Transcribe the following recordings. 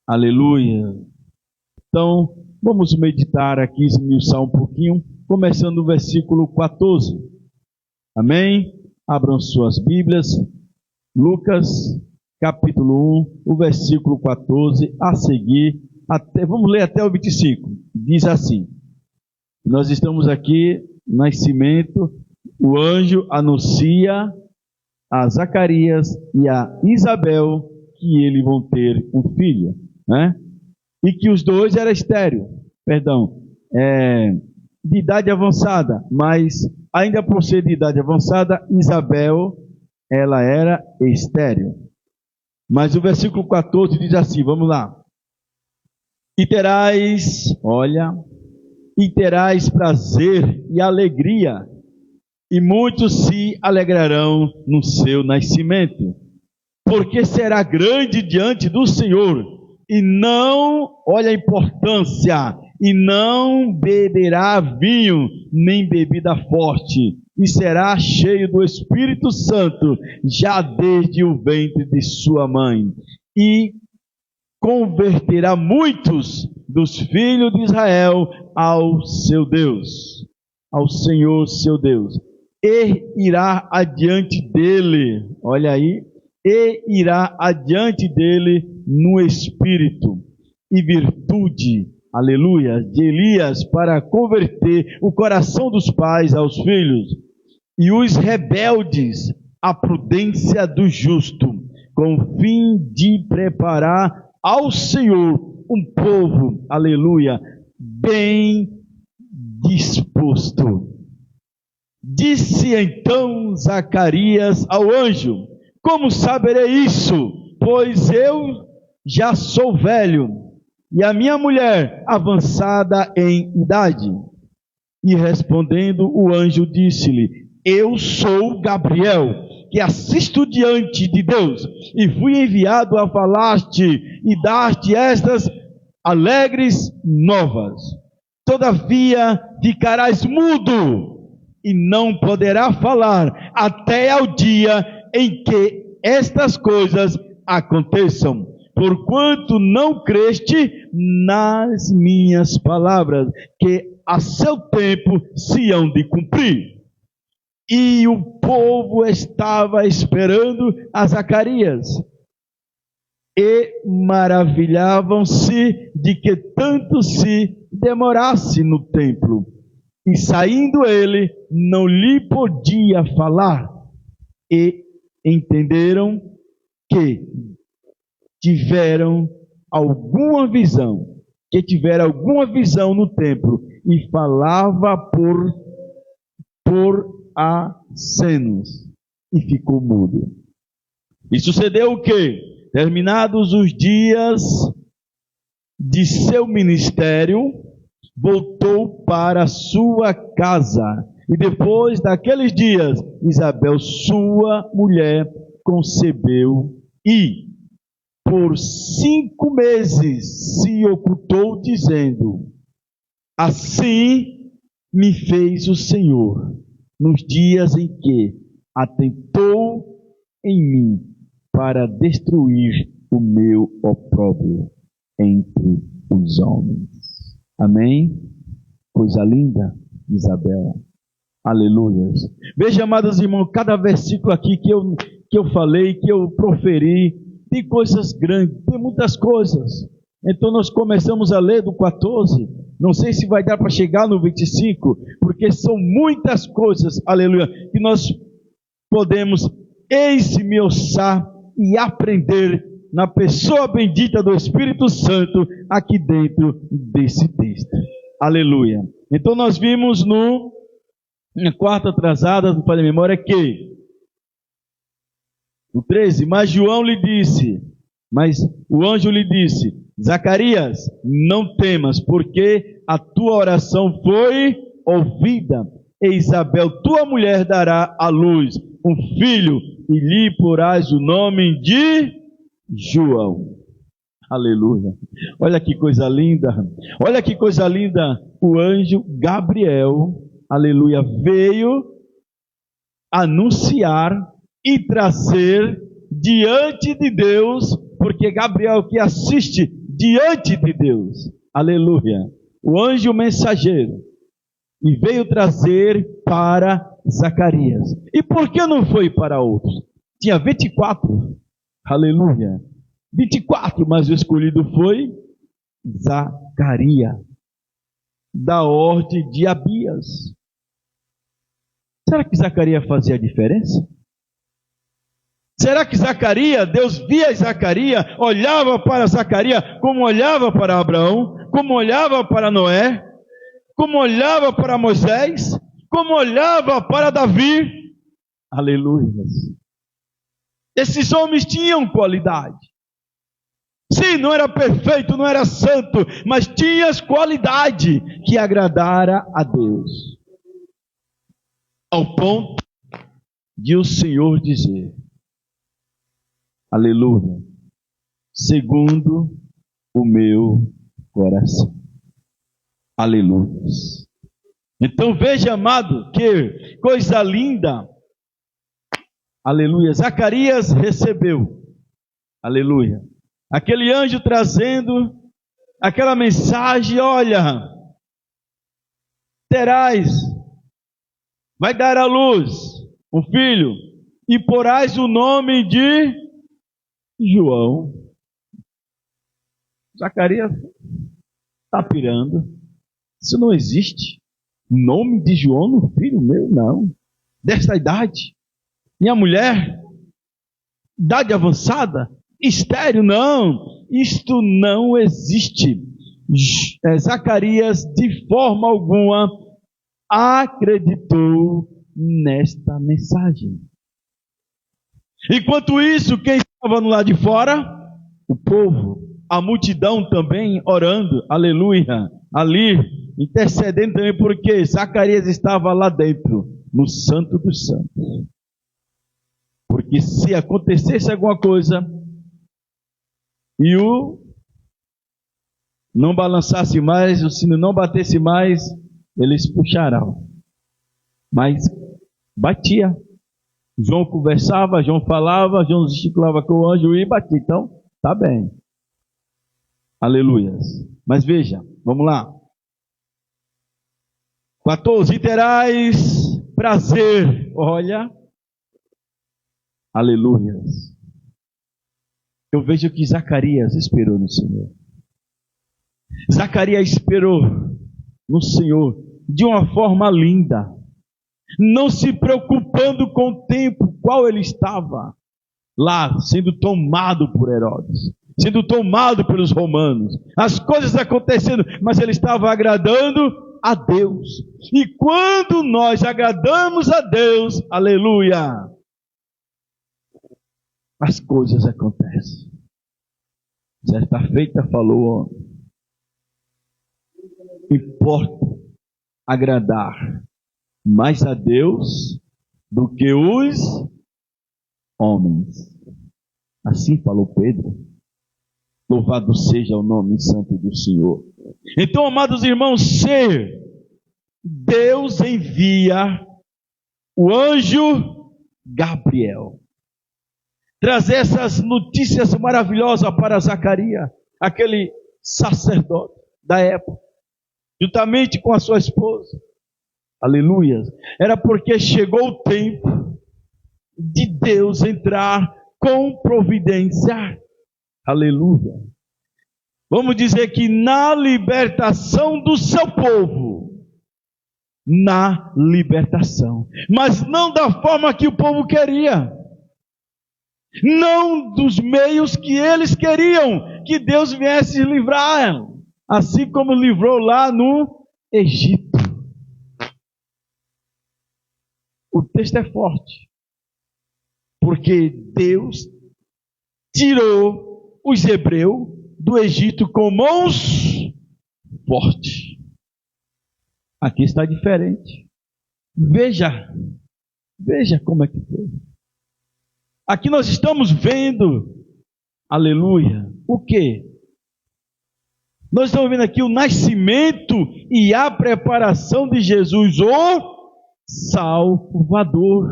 Aleluia. Então, vamos meditar aqui, esmiuçar um pouquinho, começando no versículo 14. Amém? Abram suas Bíblias. Lucas, capítulo 1, o versículo 14, a seguir, vamos ler até o 25. Diz assim: nós estamos aqui, nascimento, o anjo anuncia a Zacarias e a Isabel que eles vão ter um filho, né? E que os dois eram de idade avançada, mas ainda por ser de idade avançada, Isabel, ela era estéril. Mas o versículo 14 diz assim, vamos lá. E terás prazer e alegria, e muitos se alegrarão no seu nascimento, porque será grande diante do Senhor, e não, olha a importância, e não beberá vinho, nem bebida forte, e será cheio do Espírito Santo, já desde o ventre de sua mãe, e converterá muitos dos filhos de Israel ao seu Deus, ao Senhor seu Deus, e irá adiante dele, olha aí, e irá adiante dele no espírito e virtude, aleluia, de Elias, para converter o coração dos pais aos filhos, e os rebeldes à prudência do justo, com o fim de preparar ao Senhor um povo, aleluia, bem disposto. Disse então Zacarias ao anjo: como saberei isso? Pois eu já sou velho, e a minha mulher avançada em idade. E respondendo o anjo disse-lhe: eu sou Gabriel, que assisto diante de Deus, e fui enviado a falar-te e dar-te estas alegres novas. Todavia ficarás mudo, e não poderá falar até ao dia em que estas coisas aconteçam, porquanto não creste nas minhas palavras, que a seu tempo se hão de cumprir. E o povo estava esperando a Zacarias, e maravilhavam-se de que tanto se demorasse no templo. E saindo ele, não lhe podia falar. E entenderam que tiveram alguma visão no templo, e falava por acenos, e ficou mudo. E sucedeu o quê? Terminados os dias de seu ministério, voltou para sua casa. E depois daqueles dias, Isabel, sua mulher, concebeu, e por 5 meses se ocultou, dizendo: assim me fez o Senhor, nos dias em que atentou em mim, para destruir o meu opróbrio entre os homens. Amém? Coisa linda, Isabel. Aleluias. Veja, amados irmãos, cada versículo aqui que eu falei, que eu proferi, tem coisas grandes, tem muitas coisas. Então nós começamos a ler do 14, não sei se vai dar para chegar no 25, porque são muitas coisas, aleluia, que nós podemos esmiuçar e aprender na pessoa bendita do Espírito Santo aqui dentro desse texto. Aleluia. Então nós vimos na quarta atrasada, não falei memória, que o 13, mas o anjo lhe disse: Zacarias, não temas, porque a tua oração foi ouvida, e Isabel, tua mulher, dará à luz um filho, e lhe porás o nome de João. Aleluia. Olha que coisa linda. Olha que coisa linda. O anjo Gabriel, aleluia, veio anunciar e trazer diante de Deus, porque Gabriel que assiste diante de Deus. Aleluia. O anjo mensageiro. E veio trazer para Zacarias. E por que não foi para outros? Tinha 24. Aleluia. 24, mas o escolhido foi Zacarias, da ordem de Abias. Será que Zacarias fazia a diferença? Será que Zacarias, Deus via Zacarias, olhava para Zacarias como olhava para Abraão, como olhava para Noé, como olhava para Moisés, como olhava para Davi? Aleluia. Esses homens tinham qualidade. Sim, não era perfeito, não era santo, mas tinha as qualidades que agradara a Deus. Ao ponto de o Senhor dizer, aleluia, segundo o meu coração. Aleluia. Então veja, amado, que coisa linda. Aleluia. Zacarias recebeu. Aleluia. Aquele anjo trazendo aquela mensagem, olha, vai dar à luz um filho, e porás o nome de João. Zacarias está pirando. Isso não existe. Nome de João no filho meu, não. Desta idade. Minha mulher, idade avançada, estéril, não. Isto não existe. Zacarias, de forma alguma, acreditou nesta mensagem. Enquanto isso, quem estava no lado de fora? O povo, a multidão também orando, aleluia, ali, intercedendo também, porque Zacarias estava lá dentro, no Santo dos Santos. Porque se acontecesse alguma coisa, e o não balançasse mais, o sino não batesse mais, eles puxarão. Mas batia. João conversava, João falava, João gesticulava com o anjo e batia. Então, tá bem. Aleluias. Mas veja, vamos lá. 14, e terás prazer. Olha. Aleluias. Eu vejo que Zacarias esperou no Senhor. Zacarias esperou no Senhor de uma forma linda, não se preocupando com o tempo qual ele estava lá, sendo tomado por Herodes, sendo tomado pelos romanos, as coisas acontecendo, mas ele estava agradando a Deus. E quando nós agradamos a Deus, aleluia, as coisas acontecem. Certa feita falou ontem, importa agradar mais a Deus do que os homens. Assim falou Pedro. Louvado seja o nome santo do Senhor. Então, amados irmãos, se Deus envia o anjo Gabriel trazer essas notícias maravilhosas para Zacarias, aquele sacerdote da época, juntamente com a sua esposa. Aleluia. Era porque chegou o tempo de Deus entrar com providência. Aleluia. Vamos dizer que na libertação do seu povo. Na libertação. Mas não da forma que o povo queria. Não dos meios que eles queriam que Deus viesse livrar. Assim como livrou lá no Egito. O texto é forte. Porque Deus tirou os hebreus do Egito com mãos fortes. Aqui está diferente. Veja como é que foi. Aqui nós estamos vendo, aleluia, o quê? Nós estamos vendo aqui o nascimento e a preparação de Jesus, o Salvador.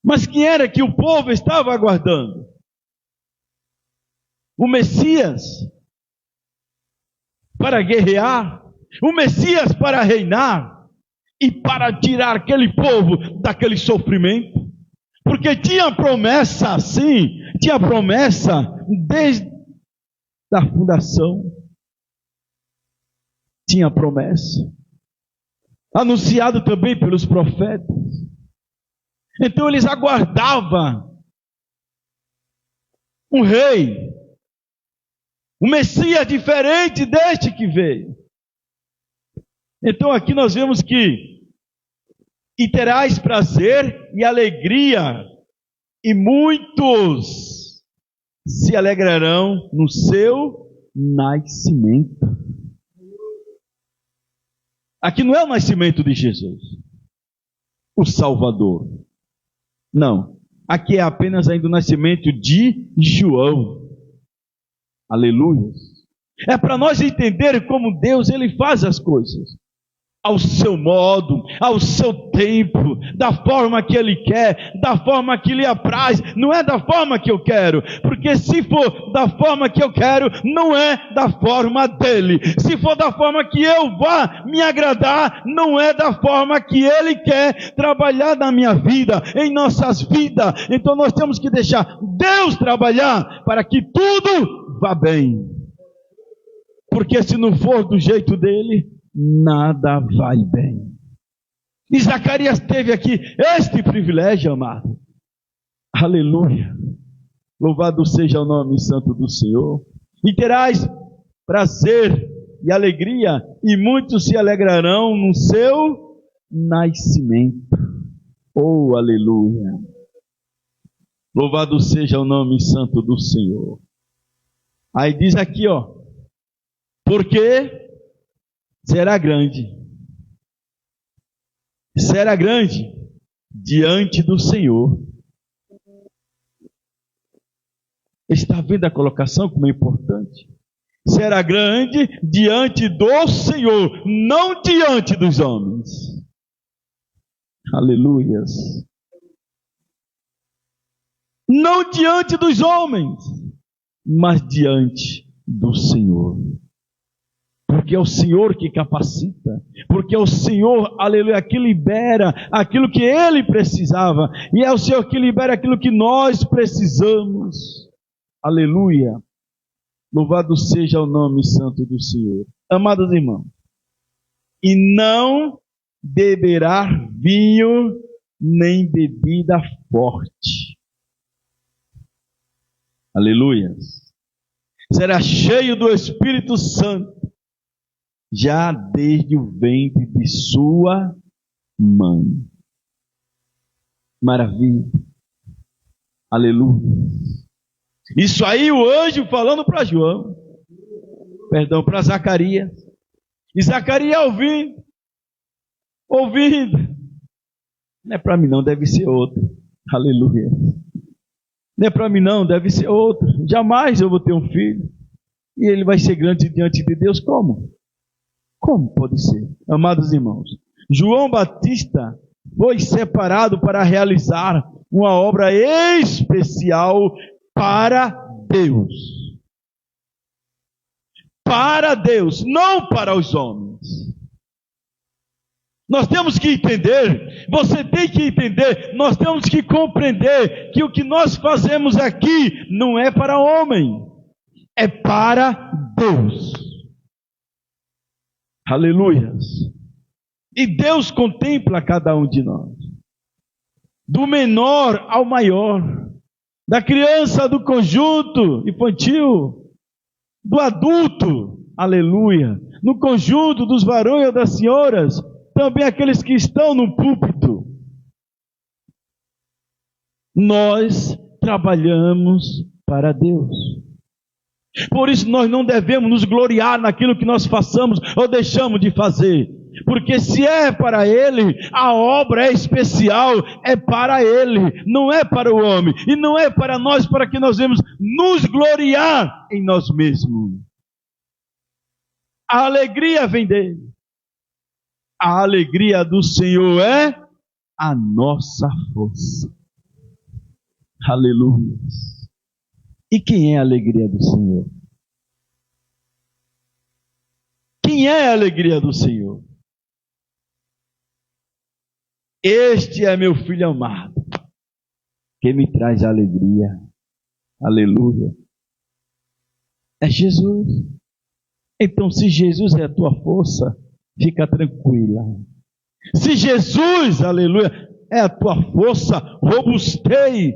Mas quem era que o povo estava aguardando? o Messias para guerrear, o Messias para reinar e para tirar aquele povo daquele sofrimento. Porque tinha promessa, sim, tinha promessa desde a fundação. Tinha promessa, anunciado também pelos profetas. Então eles aguardavam um rei, um Messias diferente deste que veio. Então aqui nós vemos que e terás prazer e alegria, e muitos se alegrarão no seu nascimento. Aqui não é o nascimento de Jesus, o Salvador. Não, aqui é apenas ainda o nascimento de João. Aleluia. É para nós entender como Deus ele faz as coisas. Ao seu modo, ao seu tempo, da forma que Ele quer, da forma que lhe apraz, não é da forma que eu quero, porque se for da forma que eu quero, não é da forma dele. Se for da forma que eu vá me agradar, não é da forma que Ele quer trabalhar na minha vida, em nossas vidas. Então nós temos que deixar Deus trabalhar para que tudo vá bem, porque se não for do jeito dele, nada vai bem. E Zacarias teve aqui este privilégio, amado. Aleluia. Louvado seja o nome santo do Senhor. E terás prazer e alegria, e muitos se alegrarão no seu nascimento. Oh, aleluia. Louvado seja o nome santo do Senhor. Aí diz aqui, ó, porque será grande diante do Senhor. Está vendo a colocação como é importante? Será grande diante do Senhor, não diante dos homens. Aleluias. Não diante dos homens, mas diante do Senhor. Porque é o Senhor que capacita, porque é o Senhor, aleluia, que libera aquilo que Ele precisava, e é o Senhor que libera aquilo que nós precisamos, aleluia, louvado seja o nome santo do Senhor. Amados irmãos, e não beberá vinho nem bebida forte, aleluia, será cheio do Espírito Santo, já desde o ventre de sua mãe. Maravilha. Aleluia. Isso aí o anjo falando para João. Perdão, para Zacarias. E Zacarias ouvindo. Não é para mim não, deve ser outro. Aleluia. Não é para mim não, deve ser outro. Jamais eu vou ter um filho. E ele vai ser grande diante de Deus. Como? Como pode ser? Amados irmãos, João Batista foi separado para realizar uma obra especial para Deus. Para Deus, não para os homens. Nós temos que entender, você tem que entender, nós temos que compreender que o que nós fazemos aqui não é para homem, é para Deus. Aleluias. E Deus contempla cada um de nós. Do menor ao maior. Da criança do conjunto infantil. Do adulto. Aleluia. No conjunto dos varões ou das senhoras. Também aqueles que estão no púlpito. Nós trabalhamos para Deus. Por isso nós não devemos nos gloriar naquilo que nós façamos ou deixamos de fazer. Porque se é para Ele, a obra é especial, é para Ele, não é para o homem. E não é para nós, para que nós devemos nos gloriar em nós mesmos. A alegria vem dele. A alegria do Senhor é a nossa força. Aleluia. E quem é a alegria do Senhor? Quem é a alegria do Senhor? Este é meu filho amado, que me traz alegria. Aleluia. É Jesus. Então, se Jesus é a tua força, fica tranquila. Se Jesus, aleluia, é a tua força, robustei,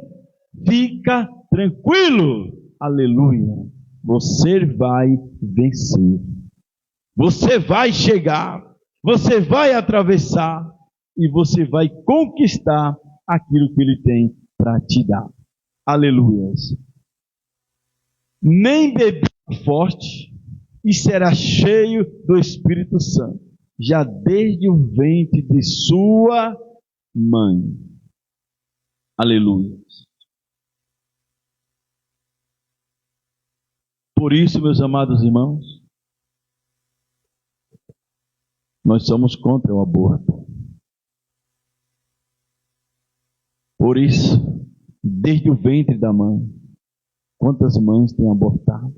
fica tranquilo. Aleluia. Você vai vencer. Você vai chegar. Você vai atravessar. E você vai conquistar aquilo que Ele tem para te dar. Aleluias. Nem bebida forte e será cheio do Espírito Santo, já desde o ventre de sua mãe. Aleluia. Por isso, meus amados irmãos, nós somos contra o aborto. Por isso, desde o ventre da mãe, quantas mães têm abortado?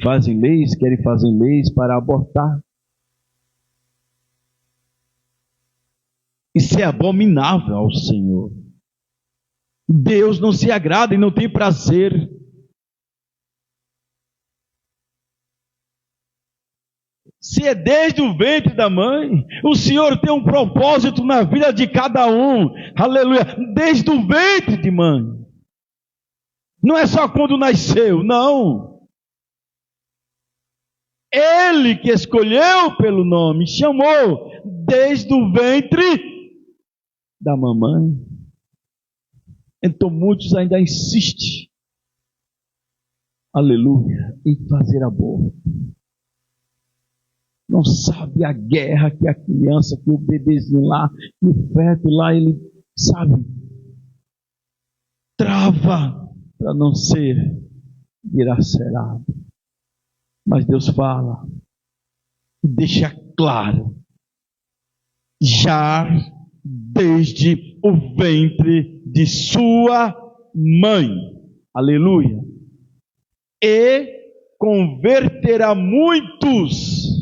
Fazem leis, querem fazer leis para abortar. Isso é abominável ao Senhor. Deus não se agrada e não tem prazer. Se é desde o ventre da mãe, o Senhor tem um propósito na vida de cada um. Aleluia. Desde o ventre de mãe. Não é só quando nasceu, não. Ele que escolheu pelo nome, chamou desde o ventre da mamãe. Então muitos ainda insistem, aleluia, em fazer aborto. Não sabe a guerra que a criança, que o bebezinho lá, que o feto lá, ele sabe, trava para não ser dilacerado. Mas Deus fala, deixa claro, já desde o ventre de sua mãe, aleluia, e converterá muitos.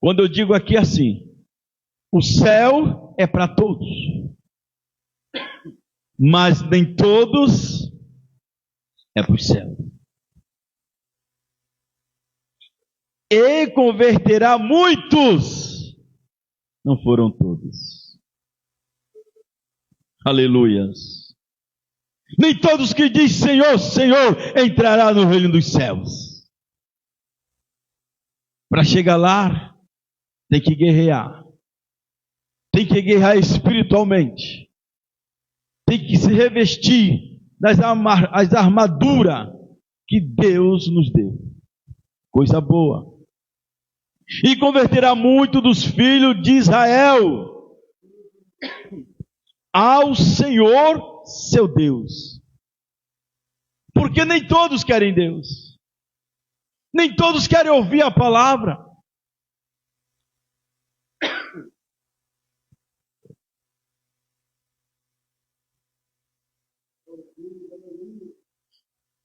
Quando eu digo aqui assim, o céu é para todos, mas nem todos é para o céu. E converterá muitos, não foram todos. Aleluias. Nem todos que diz Senhor, Senhor, entrará no reino dos céus. Para chegar lá, tem que guerrear. Tem que guerrear espiritualmente. Tem que se revestir das armaduras que Deus nos deu. Coisa boa. E converterá muito dos filhos de Israel ao Senhor seu Deus. Porque nem todos querem Deus. Nem todos querem ouvir a palavra.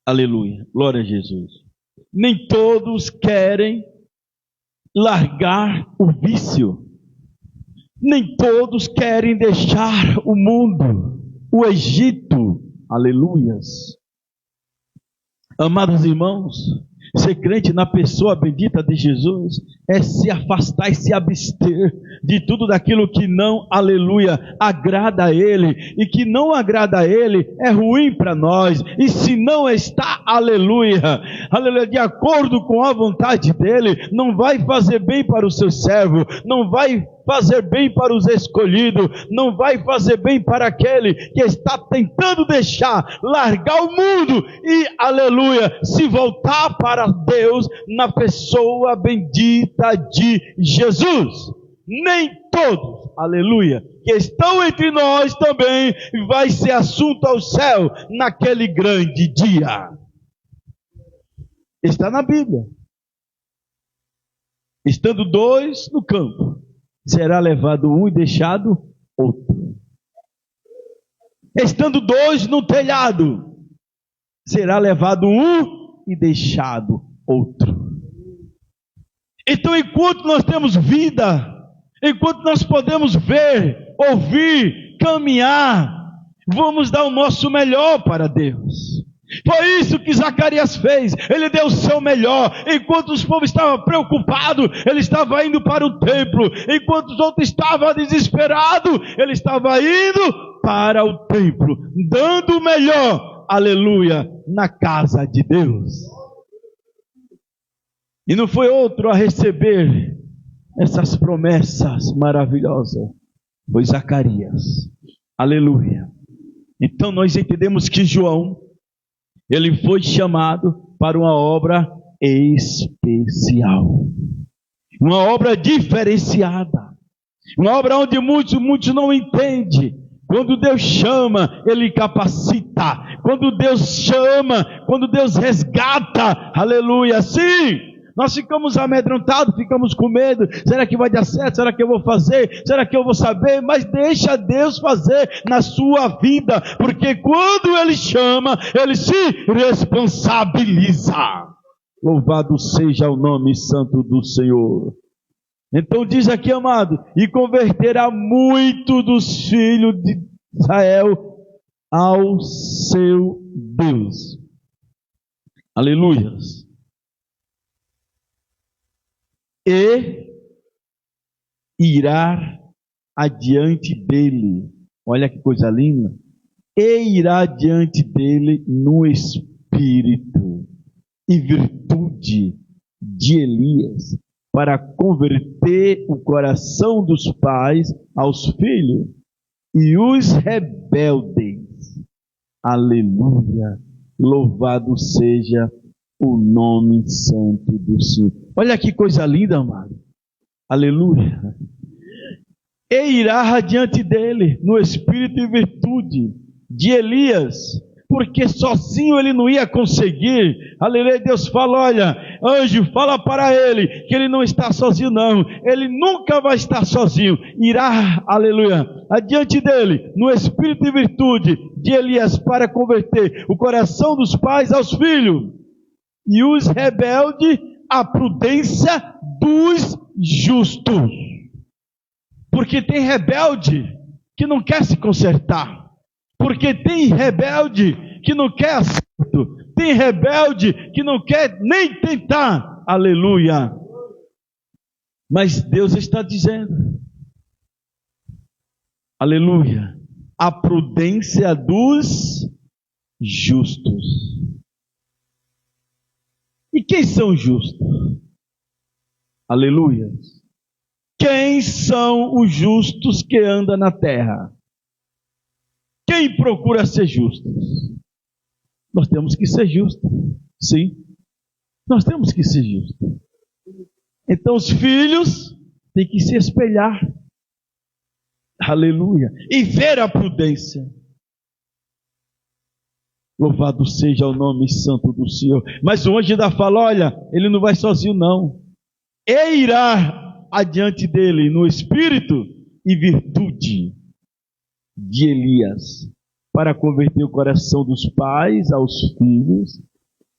Aleluia, glória a Jesus. Nem todos querem largar o vício. Nem todos querem deixar o mundo, o Egito. Aleluias. Amados irmãos, ser crente na pessoa bendita de Jesus é se afastar e se abster de tudo daquilo que não, aleluia, agrada a Ele, e que não agrada a Ele é ruim para nós, e se não está, aleluia, de acordo com a vontade dEle, não vai fazer bem para o seu servo, não vai fazer bem para os escolhidos, não vai fazer bem para aquele que está tentando largar o mundo e, aleluia, se voltar para Deus na pessoa bendita de Jesus. Nem todos, aleluia, que estão entre nós também vai ser assunto ao céu naquele grande dia. Está na Bíblia. Estando dois no campo, será levado um e deixado outro. Estando dois no telhado, será levado um e deixado outro. Então, enquanto nós temos vida, enquanto nós podemos ver, ouvir, caminhar, vamos dar o nosso melhor para Deus. Foi isso que Zacarias fez. Ele deu o seu melhor. Enquanto os povos estavam preocupados, ele estava indo para o templo. Enquanto os outros estavam desesperados, ele estava indo para o templo, dando o melhor, aleluia, na casa de Deus. E não foi outro a receber essas promessas maravilhosas, foi Zacarias, aleluia. Então nós entendemos que João, ele foi chamado para uma obra especial, uma obra diferenciada, uma obra onde muitos não entendem. Quando Deus chama, Ele capacita. Quando Deus chama, quando Deus resgata, aleluia, sim. Nós ficamos amedrontados, ficamos com medo. Será que vai dar certo? Será que eu vou fazer? Será que eu vou saber? Mas deixa Deus fazer na sua vida, porque quando Ele chama, Ele se responsabiliza. Louvado seja o nome santo do Senhor. Então diz aqui, amado, e converterá muito dos filhos de Israel ao seu Deus. Aleluias. E irá adiante dele. Olha que coisa linda. E irá adiante dele no espírito e virtude de Elias, para converter o coração dos pais aos filhos e os rebeldes. Aleluia. Louvado seja o nome santo do Senhor. Olha que coisa linda, amado. Aleluia. E irá adiante dele no espírito e virtude de Elias, porque sozinho ele não ia conseguir. Aleluia. Deus fala, olha, anjo, fala para ele que ele não está sozinho não. Ele nunca vai estar sozinho. Irá, aleluia, adiante dele no espírito e virtude de Elias, para converter o coração dos pais aos filhos e os rebeldes à prudência dos justos. Porque tem rebelde que não quer se consertar. Porque tem rebelde que não quer acerto. Tem rebelde que não quer nem tentar. Aleluia. Mas Deus está dizendo, aleluia, a prudência dos justos. E quem são justos? Aleluia. Quem são os justos que andam na terra? Quem procura ser justo? Nós temos que ser justos. Sim, nós temos que ser justos. Então os filhos têm que se espelhar. Aleluia. E ver a prudência. Louvado seja o nome santo do Senhor. Mas o anjo ainda fala, olha, ele não vai sozinho não. E irá adiante dele no espírito e virtude de Elias, para converter o coração dos pais aos filhos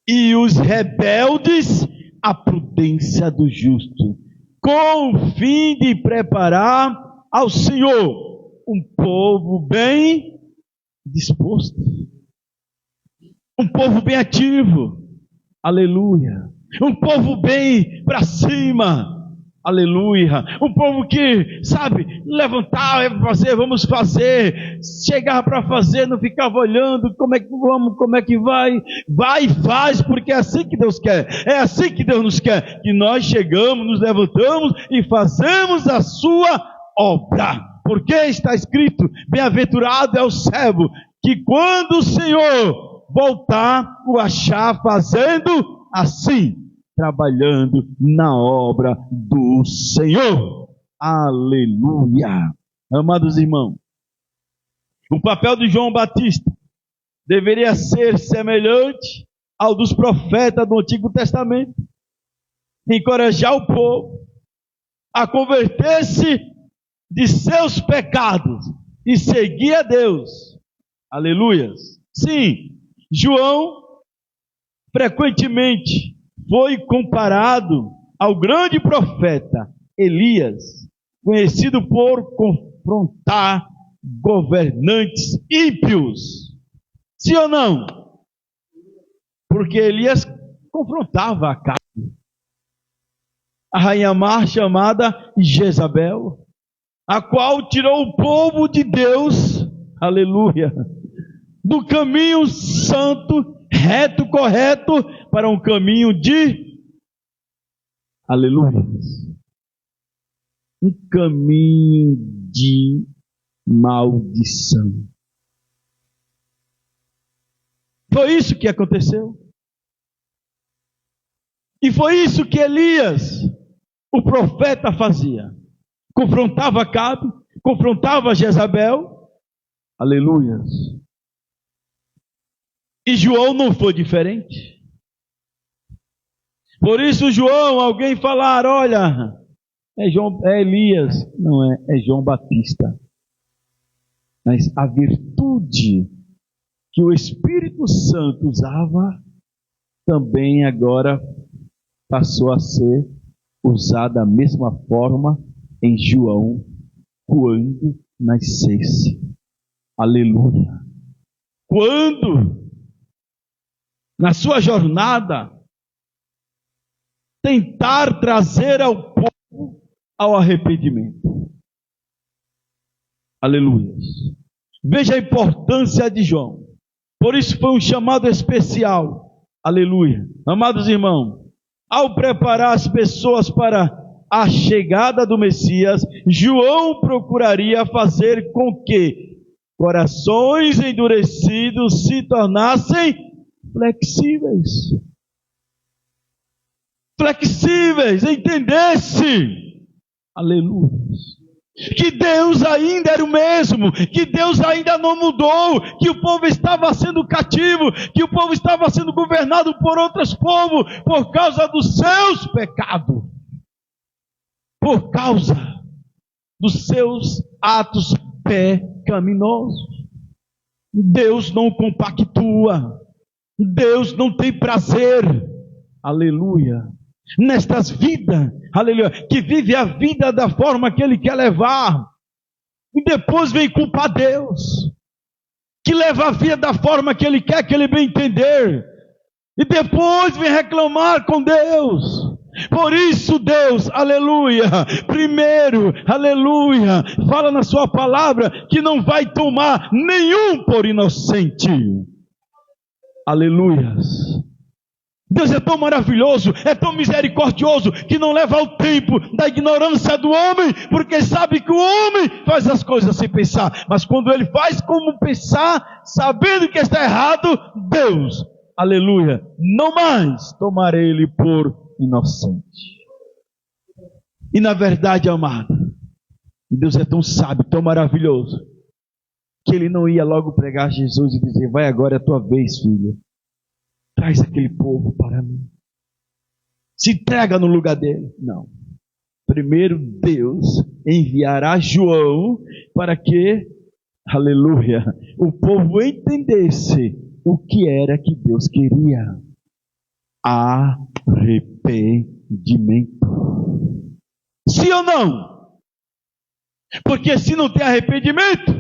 e os rebeldes à prudência do justo, com o fim de preparar ao Senhor um povo bem disposto, um povo bem ativo, aleluia, um povo bem para cima, aleluia, um povo que sabe levantar, vamos fazer, chegar para fazer, não ficava olhando como é que vamos, como é que vai e faz, porque é assim que Deus quer, é assim que Deus nos quer, que nós chegamos, nos levantamos e fazemos a sua obra, porque está escrito, bem-aventurado é o servo, que quando o Senhor voltar, o achar fazendo assim, trabalhando na obra do Senhor. Aleluia. Amados irmãos, o papel de João Batista deveria ser semelhante ao dos profetas do Antigo Testamento. Encorajar o povo a converter-se de seus pecados e seguir a Deus. Aleluias. Sim, João frequentemente foi comparado ao grande profeta Elias, conhecido por confrontar governantes ímpios. Sim ou não? Porque Elias confrontava a rainha má chamada Jezabel, a qual tirou o povo de Deus, aleluia, do caminho santo, reto, correto, para um caminho de, aleluia, um caminho de maldição. Foi isso que aconteceu. E foi isso que Elias, o profeta, fazia. Confrontava Acabe, confrontava Jezabel. Aleluias. E João não foi diferente. Por isso, João, alguém falar, olha, é Elias. Não é João Batista. Mas a virtude que o Espírito Santo usava, também agora passou a ser usada da mesma forma em João, quando nascesse. Aleluia. Quando, na sua jornada, tentar trazer ao povo ao arrependimento. Aleluia. Veja a importância de João. Por isso foi um chamado especial. Aleluia. Amados irmãos, ao preparar as pessoas para a chegada do Messias, João procuraria fazer com que corações endurecidos se tornassem flexíveis. Flexíveis, entendesse. Aleluia. Que Deus ainda era o mesmo, que Deus ainda não mudou, que o povo estava sendo cativo, que o povo estava sendo governado por outros povos, por causa dos seus pecados, por causa dos seus atos pecaminosos. Deus não compactua, Deus não tem prazer, aleluia, nestas vidas, aleluia, que vive a vida da forma que Ele quer levar, e depois vem culpar Deus, que leva a vida da forma que Ele quer, que Ele bem entender, e depois vem reclamar com Deus. Por isso Deus, aleluia, primeiro, aleluia, fala na sua palavra que não vai tomar nenhum por inocente. Aleluias. Deus é tão maravilhoso, é tão misericordioso, que não leva ao tempo da ignorância do homem, porque sabe que o homem faz as coisas sem pensar, mas quando ele faz como pensar, sabendo que está errado, Deus, aleluia, não mais tomará ele por inocente. E na verdade, amado, Deus é tão sábio, tão maravilhoso, que Ele não ia logo pregar Jesus e dizer, vai agora é a tua vez, filho. Traz aquele povo para mim. Se entrega no lugar dele. Não. Primeiro Deus enviará João para que, aleluia, o povo entendesse o que era que Deus queria. Arrependimento. Sim ou não? Porque se não tem arrependimento,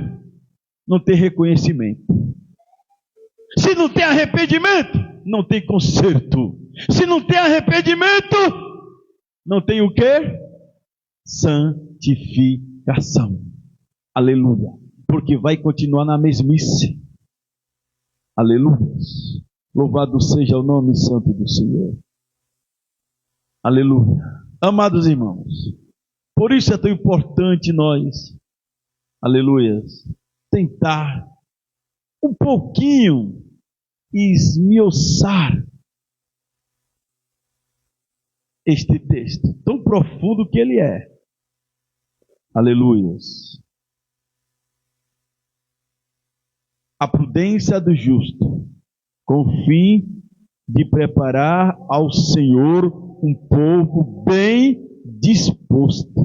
não tem reconhecimento. Se não tem arrependimento, não tem conserto. Se não tem arrependimento, não tem o quê? Santificação. Aleluia. Porque vai continuar na mesmice. Aleluia. Louvado seja o nome santo do Senhor. Aleluia. Amados irmãos, por isso é tão importante nós, aleluia, tentar um pouquinho esmiuçar este texto, tão profundo que ele é. Aleluias. A prudência do justo, com o fim de preparar ao Senhor um povo bem disposto.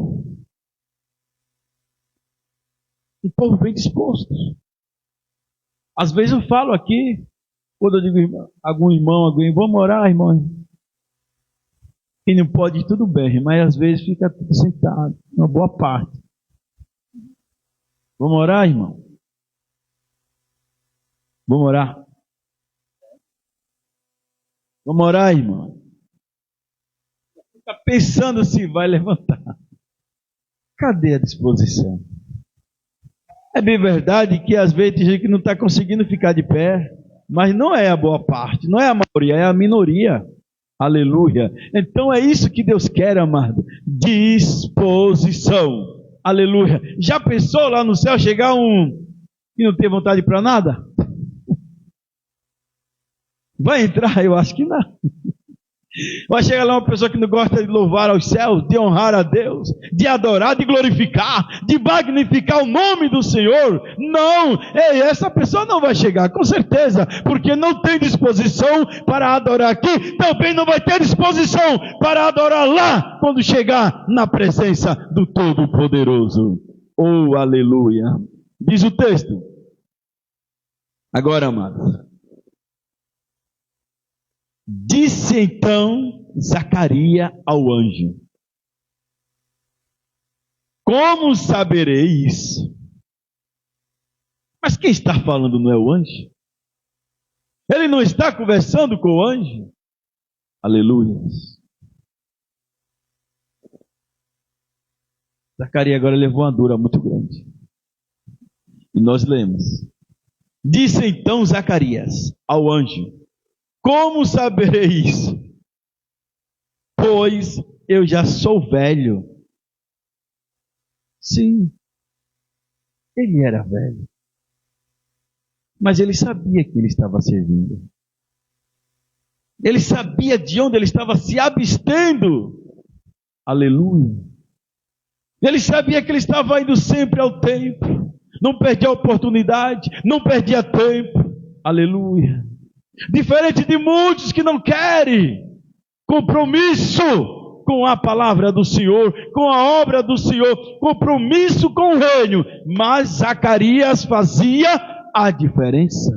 Um povo bem disposto. Às vezes eu falo aqui, quando eu digo irmão, alguém, vamos orar, irmão. Quem não pode, tudo bem, mas às vezes fica tudo sentado, uma boa parte. Vamos orar, irmão? Vamos orar? Vamos orar, irmão? Fica pensando se vai levantar. Cadê a disposição? É bem verdade que às vezes tem gente que não está conseguindo ficar de pé, mas não é a boa parte, não é a maioria, é a minoria. Aleluia. Então é isso que Deus quer, amado. Disposição. Aleluia. Já pensou lá no céu chegar um que não tem vontade para nada? Vai entrar? Eu acho que não. Vai chegar lá uma pessoa que não gosta de louvar aos céus, de honrar a Deus, de adorar, de glorificar, de magnificar o nome do Senhor. Não, essa pessoa não vai chegar, com certeza, porque não tem disposição para adorar aqui, também não vai ter disposição para adorar lá, quando chegar na presença do Todo-Poderoso. Oh, aleluia. Diz o texto. Agora, amados. Disse então Zacarias ao anjo: como saberei isso? Mas quem está falando não é o anjo? Ele não está conversando com o anjo? Aleluia. Zacarias agora levou uma dura muito grande. E nós lemos: disse então Zacarias ao anjo: como saberei isso? Pois eu já sou velho. Sim, ele era velho. Mas ele sabia que ele estava servindo. Ele sabia de onde ele estava se abstendo. Aleluia. Ele sabia que ele estava indo sempre ao templo. Não perdia a oportunidade, não perdia tempo. Aleluia. Diferente de muitos que não querem compromisso com a palavra do Senhor, com a obra do Senhor, compromisso com o reino. Mas Zacarias fazia a diferença.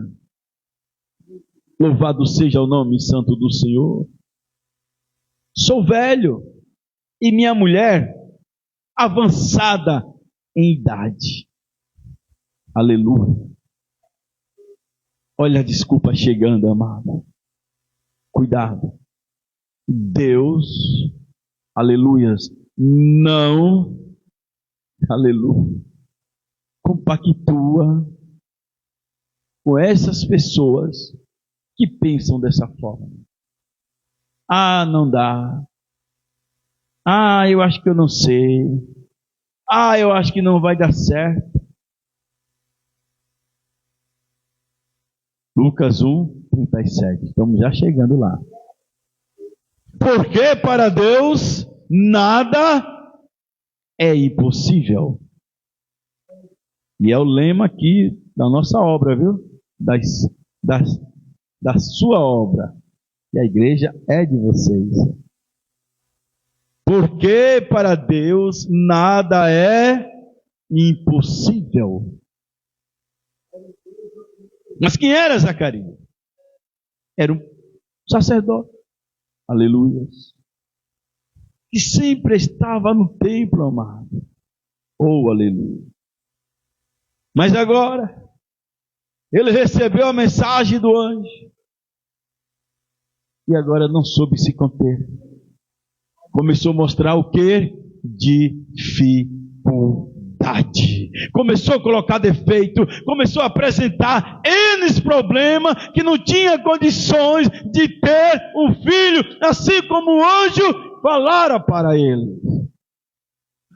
Louvado seja o nome santo do Senhor. Sou velho e minha mulher avançada em idade. Aleluia. Olha a desculpa chegando, amado. Cuidado. Deus, aleluias, não, aleluia, compactua com essas pessoas que pensam dessa forma. Ah, não dá. Ah, eu acho que eu não sei. Ah, eu acho que não vai dar certo. Lucas 1:37. Estamos já chegando lá. Porque para Deus nada é impossível. E é o lema aqui da nossa obra, viu? Da sua obra. E a igreja é de vocês. Porque para Deus nada é impossível. Mas quem era Zacarias? Era um sacerdote. Aleluia. Que sempre estava no templo, amado. Oh, aleluia. Mas agora, ele recebeu a mensagem do anjo. E agora não soube se conter. Começou a mostrar o que? Dificuldade. Começou a colocar defeito. Começou a apresentar N problemas que não tinha condições de ter um filho. Assim como o anjo falara para ele.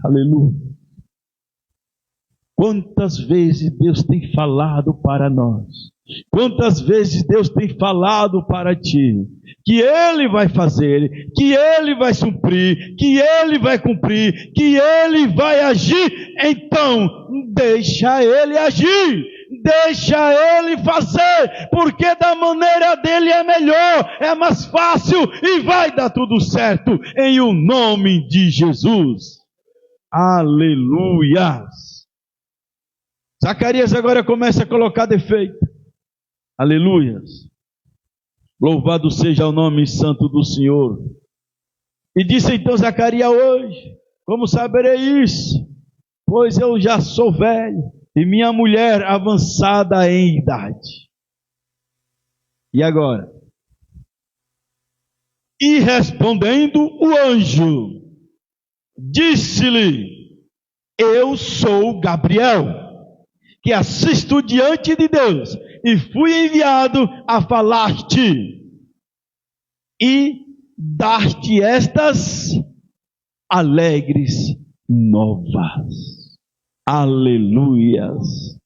Aleluia. Quantas vezes Deus tem falado para nós? Quantas vezes Deus tem falado para ti? Que Ele vai fazer, que Ele vai suprir, que Ele vai cumprir, que Ele vai agir. Então, deixa Ele agir, deixa Ele fazer, porque da maneira dele é melhor, é mais fácil e vai dar tudo certo, em o nome de Jesus. Aleluia. Zacarias agora começa a colocar defeito. Aleluias. Louvado seja o nome santo do Senhor. E disse então Zacarias hoje: como saberei isso? Pois eu já sou velho e minha mulher avançada em idade. E agora? E respondendo o anjo, disse-lhe: eu sou Gabriel, que assisto diante de Deus, e fui enviado a falar-te e dar-te estas alegres novas. Aleluias.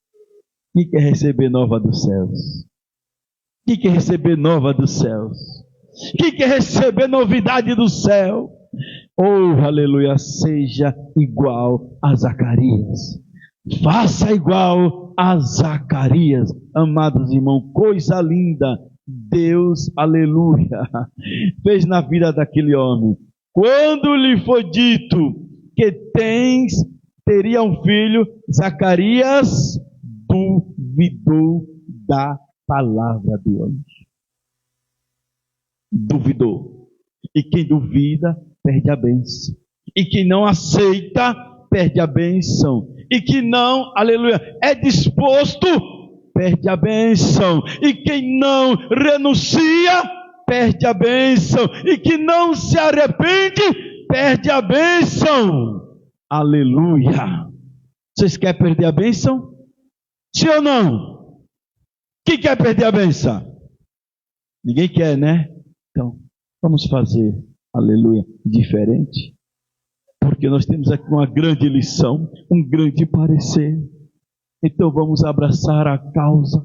Quem quer receber nova dos céus? Quem quer receber nova dos céus? Quem quer receber novidade do céu? Oh, aleluia, seja igual a Zacarias. Faça igual a Zacarias. Amados irmãos, coisa linda. Deus, aleluia, fez na vida daquele homem. Quando lhe foi dito que teria um filho, Zacarias duvidou da palavra do anjo. Duvidou. E quem duvida, perde a bênção. E quem não aceita, perde a bênção. E que não, aleluia, é disposto, perde a bênção. E quem não renuncia, perde a bênção. E que não se arrepende, perde a bênção. Aleluia. Vocês querem perder a bênção? Sim ou não? Quem quer perder a bênção? Ninguém quer, né? Então, vamos fazer, aleluia, diferente. Porque nós temos aqui uma grande lição, um grande parecer. Então vamos abraçar a causa.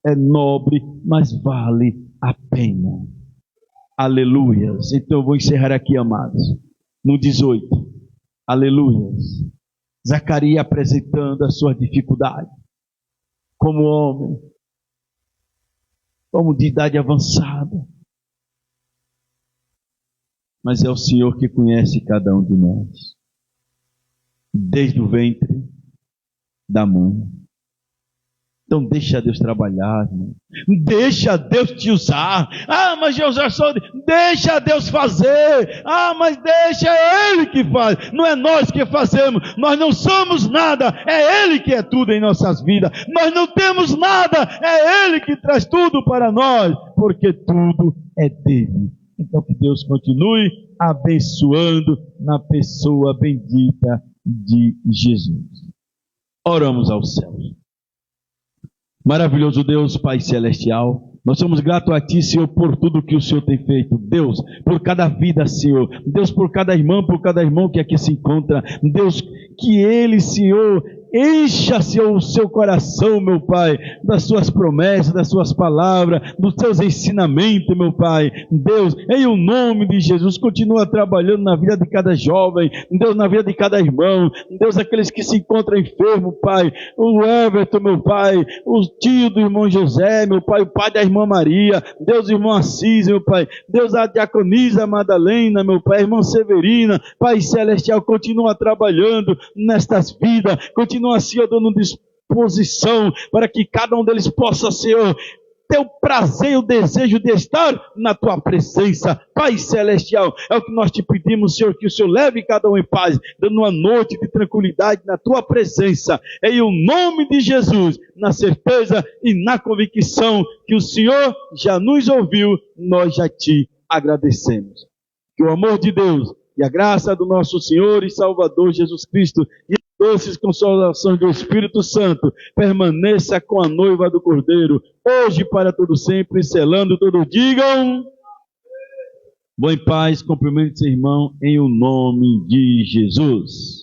É nobre, mas vale a pena. Aleluias. Então eu vou encerrar aqui, amados. No 18. Aleluias. Zacarias apresentando a sua dificuldade. Como homem. Como de idade avançada. Mas é o Senhor que conhece cada um de nós. Desde o ventre da mãe. Então deixa Deus trabalhar, irmão. Deixa Deus te usar. Ah, mas eu já sou... Deixa Deus fazer. Ah, mas deixa Ele que faz. Não é nós que fazemos. Nós não somos nada. É Ele que é tudo em nossas vidas. Nós não temos nada. É Ele que traz tudo para nós. Porque tudo é dele. Então que Deus continue abençoando na pessoa bendita de Jesus. Oramos aos céus. Maravilhoso Deus, Pai Celestial, nós somos gratos a Ti, Senhor, por tudo que o Senhor tem feito. Deus, por cada vida, Senhor. Deus, por cada irmão que aqui se encontra. Deus, que ele, Senhor, encha, Senhor, o seu coração, meu Pai, das suas promessas, das suas palavras, dos seus ensinamentos, meu Pai. Deus, em o nome de Jesus, continua trabalhando na vida de cada jovem, Deus, na vida de cada irmão, Deus, aqueles que se encontram enfermos, Pai, o Everton, meu Pai, o tio do irmão José, meu Pai, o pai da irmã Maria, Deus, o irmão Assis, meu Pai, Deus, a diaconisa Madalena, meu Pai, a irmã Severina, Pai Celestial, continua trabalhando nestas vidas, continua, Senhor, dando disposição para que cada um deles possa, Senhor, ter o prazer e o desejo de estar na Tua presença. Pai Celestial, é o que nós te pedimos, Senhor, que o Senhor leve cada um em paz, dando uma noite de tranquilidade na Tua presença, em o nome de Jesus, na certeza e na convicção que o Senhor já nos ouviu, nós já te agradecemos. Que o amor de Deus e a graça do nosso Senhor e Salvador Jesus Cristo e a doces consolação do Espírito Santo permaneça com a noiva do Cordeiro, hoje para todo sempre, selando tudo. Digam, bom em paz, cumprimente seu irmão em o nome de Jesus.